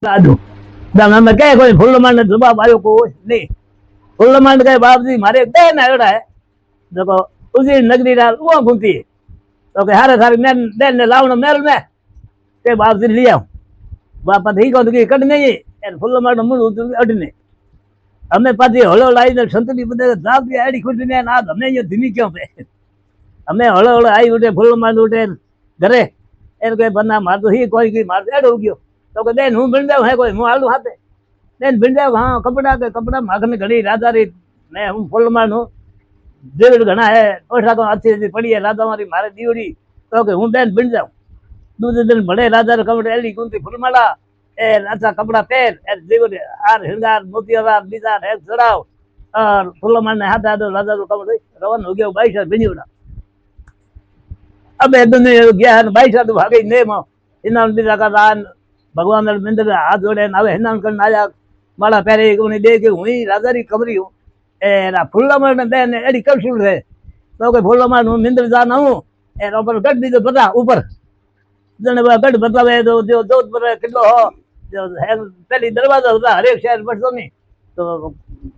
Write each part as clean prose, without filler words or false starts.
સાધુ અમે કહે કોઈ ફૂલમાં જવાબ આવ્યો કોઈ નહીં. ફૂલમાં કહે બાપજી મારે બે ના એડા હે देखो उसी नगरी वो घूमती है तो के हारे सारे मैं देन ने लावण मेल में के बाप से लिया बापा ठीक हो कि कट नहीं है फुल मार मुंड उतर अडने हमें पाती हलो लाई ने संतरी बदे जाप की आड़ी खुद ने ना हमें ये धीमी क्यों पे हमें हलो हलो आई उठे फुल मार उठे घरे एर के बना मार तो ही कोई की मार एडो गयो तो के देन हूं बिन जाऊ है कोई मु हालू हाथे देन बिन जाऊ हां कपड़ा के कपड़ा माखने घड़ी राजा री मैं हूं फुल मार नु जेवड़ घना है पोशाक अच्छी अच्छी पड़ी है राजा मारी मारे दीवड़ी तो के हूँ बेन बिन जाऊं दूसरे दिन बड़े राजा कपड़े एली कुंती फुलमाला ए अच्छा कपड़ा पहन ए जेवड़ आर हिंगार मोतियार बीजार है चढ़ाव और फुलमान ने हाथ हाथ राजा को कपड़े रवन हो गया 22 बिनी उड़ा अब दुनिया गया 22 भागे ने मो इनाम बीजा का दान भगवान ने मंदिर हाथ जोड़े आवे हिनान करने आया माला पहरे कोनी दे के हुई राजा री कमरी हूं एरा फुल्लामा ने देन एडी कपसूल है तो के फुल्लामा नु मिंदर जाना हूं ए ऊपर गड दी तो पता ऊपर जने गड बतावे तो जो जोध पर किलो हो जो है पहली दरवाजा होता हर एक शहर पर तो नहीं तो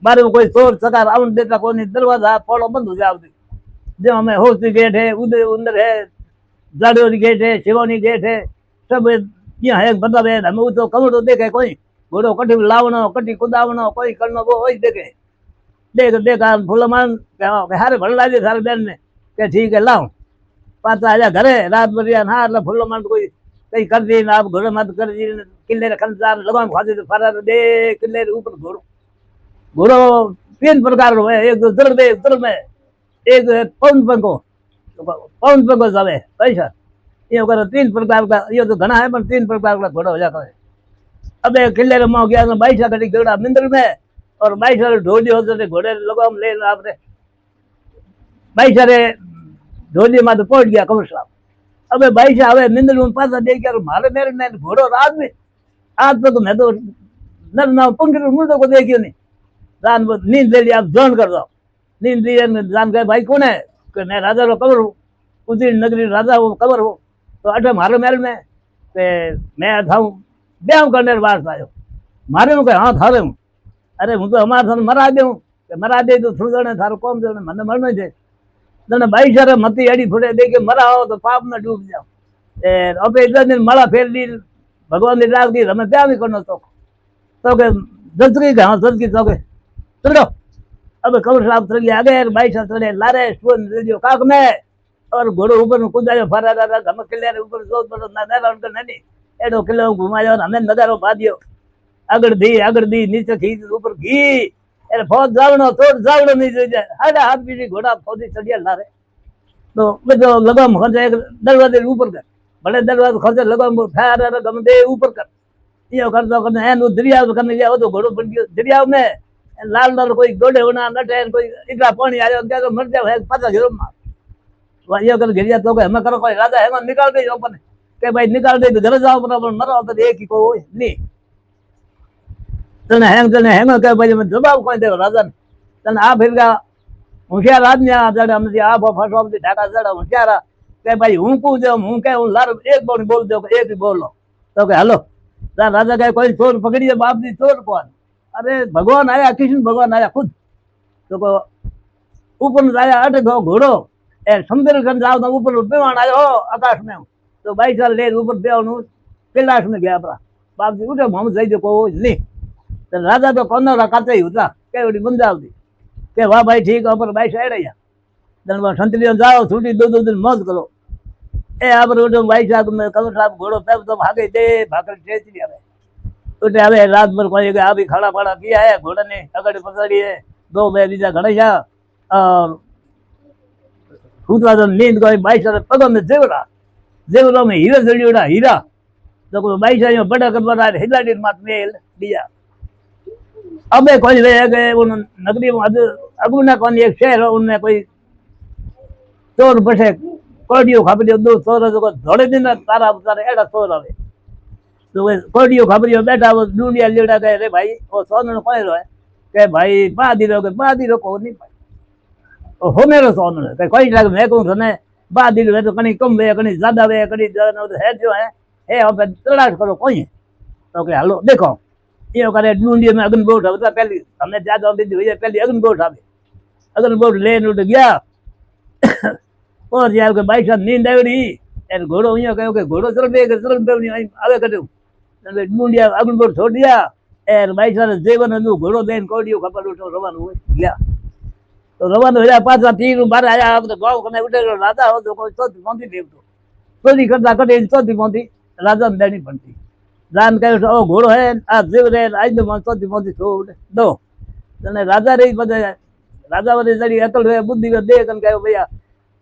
बारे में कोई चोर चकार आउन देता कोनी दरवाजा पोलो बंद हो जावती जो हमें होस्ती गेट है उदय अंदर है जाड़ो गेट है शिवानी गेट है सब यहां है बतावे हमें तो कमरो देखे कोई घोड़ो कटी लावनो कटी कुदावनो कोई करनो वो होई देखे देख देख फूलमान हारे भर लाजे सारे बेन ने के ठीक है लाओ पाता आजा घरे रात भरिया ना એટલે ફૂલમાં કોઈ કઈ कर दी ना आप घोड़े मत कर दी किले खंचार लगाम खाते तो फरार दे किले ऊपर घोड़ो घोड़ो 3 प्रकार है एक तो दर में उतर में एक पौन पंको जावे पैसा ये कर 3 प्रकार का ये तो घना है पर 3 प्रकार का घोड़ा हो जाता है अब किले में गया 22 घड़ी घोड़ा मिंदर में और 22 ढोली होते घोड़े लगाम ले आपने 22 ढोली में तो पहुंच गया कमर साहब अब 22 आवे मिंदर में पासा दे के मारे मेरे ने घोड़ो रात में आज तो मैं तो नर ना पंख मुंडो को देखियो नहीं जान नींद ले लिया आप जोन कर दो नींद लिए जान गए भाई कौन है कि मैं राजा रो कबर हूँ उसी नगरी राजा वो कबर हो तो अठे मारे मेल में मैं था ब्याह करने बात आयो मारे हूँ हाँ थारे हूँ अरे हूँ तो अमार थाने मरा दे तो थोड़ी जने थारो कौम जने मने मरनो छे तने 22 मती एडी फुटे दे के मराओ तो पाप में डूब जाओ ए अबे इतने दिन मला फेर दी भगवान ने राज की हमें क्या भी करनो तो के दसरी का दसरी तो के चलो अब कबर साहब चल गया आगे 22 चढ़े लारे स्टोन रेडियो काक में और घोड़ो ऊपर में कूदायो फरा दादा हम किले ऊपर जोत पर ना ना उनका नहीं एडो किलो घुमायो हमें नजारो बादियो આગળ દી નીચે ખીચ ઉપર ઘી એટલે ફોજ જાવણો તોડ જાવણો નહીં જોઈ જાય હાડા હાથ બીજી ઘોડા ફોજી ચડિયા લારે તો બધો લગામ ખર્ચે દરવાજે ઉપર કર ભલે દરવાજો ખર્ચે લગામ ફાર ગમ દે ઉપર કર ये करता करने है नो दरिया करने गया तो घोड़ो बन गया दरिया में लाल लाल कोई गोड़े होना नटे कोई इतना पानी आया क्या तो मर जाए पता घेरो मार ये कर घेरिया तो हमें करो कोई राजा है निकाल दे अपन के भाई निकाल दे तो घर जाओ पर मरो तो एक ही को नहीं तने हैंग के भाई मैं जवाब कोई दे राजा तने आ फिर का होशियार आदमी आ जड़े हम आ फसो ढाका जड़ा होशियार के भाई हूं को दे हूं के लार एक बोल दो एक ही बोलो तो के हेलो राजा कहे कोई चोर पकड़िए बाप जी चोर कौन अरे भगवान आया कृष्ण भगवान आया खुद तो ऊपर आया अट गो घोड़ो ए समुद्र कर जाओ तो ऊपर बेवान आयो आकाश में तो 22 साल ले ऊपर बेवान कैलाश में गया अपना बाप जी उठे हम सही को नहीं तो राजा तो कौन रखाते ही होता के बंजावती के वाह भाई ठीक है ऊपर 22 आए रहा धनवा संतलियों जाओ छुट्टी 2 दिन मौज करो ए आप रोडो 22 साल में कबर साहब घोड़ो पैर तो भागे दे भाकर चेच लिया उठे आवे रात भर कोई आ भी खड़ा पड़ा किया है घोड़ा ने अगड़ी पकड़ी है 2 बे बीजा गणेशा और तो नींद कोई 22 साल पगों में जेवरा में हीरा जड़ियोड़ा हीरा तो कोई 22 साल बड़ा कर बना हिलाडी मात मेल दिया अब कोई रह गए उन नगरी में अगुना कौन एक शहर उनमें कोई चोर बसे कोडियो खाबरियो 2 चोर जो धोड़े दिन तारा उतारे एड़ा चोर आवे तो कोडियो खाबरियो बैठा वो दुनिया लेड़ा गए रे भाई वो सोन कोई रो है के भाई बादी रो को नहीं ओ हो मेरो सोन के कोई लग मैं कहूं थने बादी रो तो कनी कम वे कनी ज्यादा वे कनी है जो है अब तलाश करो कोई તો કે હાલો દેખો એ કરે ડુંડીમાં અગ્નિબોટ હતા પહેલી અમને ત્યાં તો બીજી પહેલી અગ્નિબોટ આવી અગ્નિબોટ લઈને ઉઠ ગયા પછી કે બાઈક નીંદ આવી એને ઘોડો અહીંયા કહ્યું કે ઘોડો આવે કર્યું ડુંડિયા અગ્નિબોટ છોડ્યા એને બાઈક જીવન ઘોડો દઈને કોડિયું ખબર ઉઠો રવાનું હોય ગયા તો રવાનું રહ્યા પાછા તીર બાર આવ્યા ગાવ કને ઉઠે રાજા હતો કોઈ ચોથી પહોંચી દેવતો ચોરી કરતા કરે ચોથી પહોંચી રાજાને દેણી પડતી જાન કહ્યું ઓ ઘોડો હે આ જીવ રે આજ ચોથી પહોંચી છોડ દો અને રાજા રહી બધા રાજા વળી જડી અકલ રહે બુદ્ધિ દે કને કહ્યું ભૈયા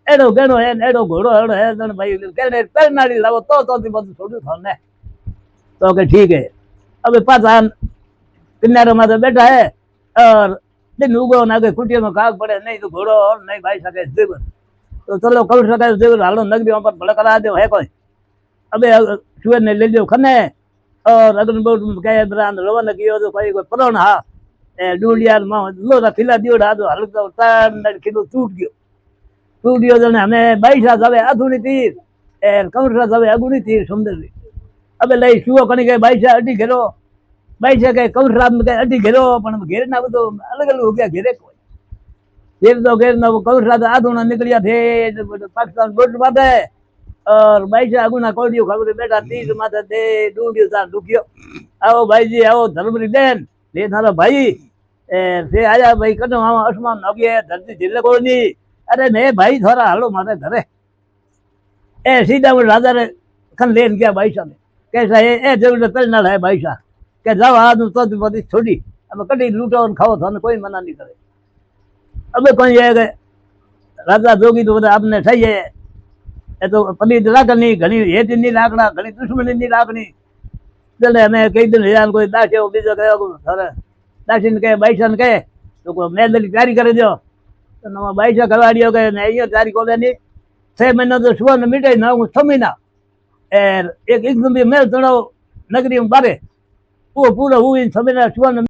એડો ગણો હે એડો ઘોડો એડો હે તને ભાઈ કેને પરનાડી લાવો તો ચોથી પહોંચી છોડ્યું થાવ ને તો કે ઠીક હે હવે પાછા કિનારામાં તો બેઠા હે और दिन उगो नागे कुटिया में खाक पड़े नहीं तो घोड़ो और नहीं भाई सके जीवन तो चलो कल सके जीवन हालो नगरी पर भले करा दो है कोई अबे सुअर ने ले लियो खने और अगन बोट कहे ब्रांड रवन कियो तो कोई परोन हा डूलियार में लो रा खिला दियो डा तो हल तो तार किलो टूट गयो जने हमें बाईसा जावे आधुनी तीर ए कमरा जावे अगुनी तीर सुंदरी अबे लई सुओ कणी के बाईसा अडी घेरो बाईसा के कमरा में अडी घेरो पण घेर ना तो अलग अलग हो गया घेरे कोई घेर ना कमरा तो आधुना निकलिया थे पाकिस्तान बोट बाटे और बाईसा अगुना कोडियो खबर बैठा तीर माथे दे डूडियो सा दुखियो आओ भाई जी आओ धर्मरी देन ले थारा भाई से आया भाई कदम हम आसमान हो गया धरती झिल्ले को नहीं अरे नहीं भाई थोड़ा हालो मारे घरे ए सीधा वो राजा रे खन लेन गया बाईसा ने कैसा ए जरूर तलनाल है बाईसा के जाओ आज तो बदी छोड़ी अब कटी लूटो और खाओ थाने कोई मना नहीं करे अब कोई है के राजा जोगी तो आपने सही है ए तो पनी राखनी घनी हेठ नहीं राखना घनी दुश्मनी नहीं राखनी चले हमें कई दिन हैरान कोई दासे बीजो कहो सर दासी ने कहे बाईसा ने कहे तो मैं तैयारी करे दो तो नवा बाईसा करवाड़ियो के नहीं तैयारी को नहीं 6 महीना तो सुबह मीटे ना 6 महीना एक भी मेल चढ़ाओ नगरी में बारे वो पूरा हुई 6 महीना सुबह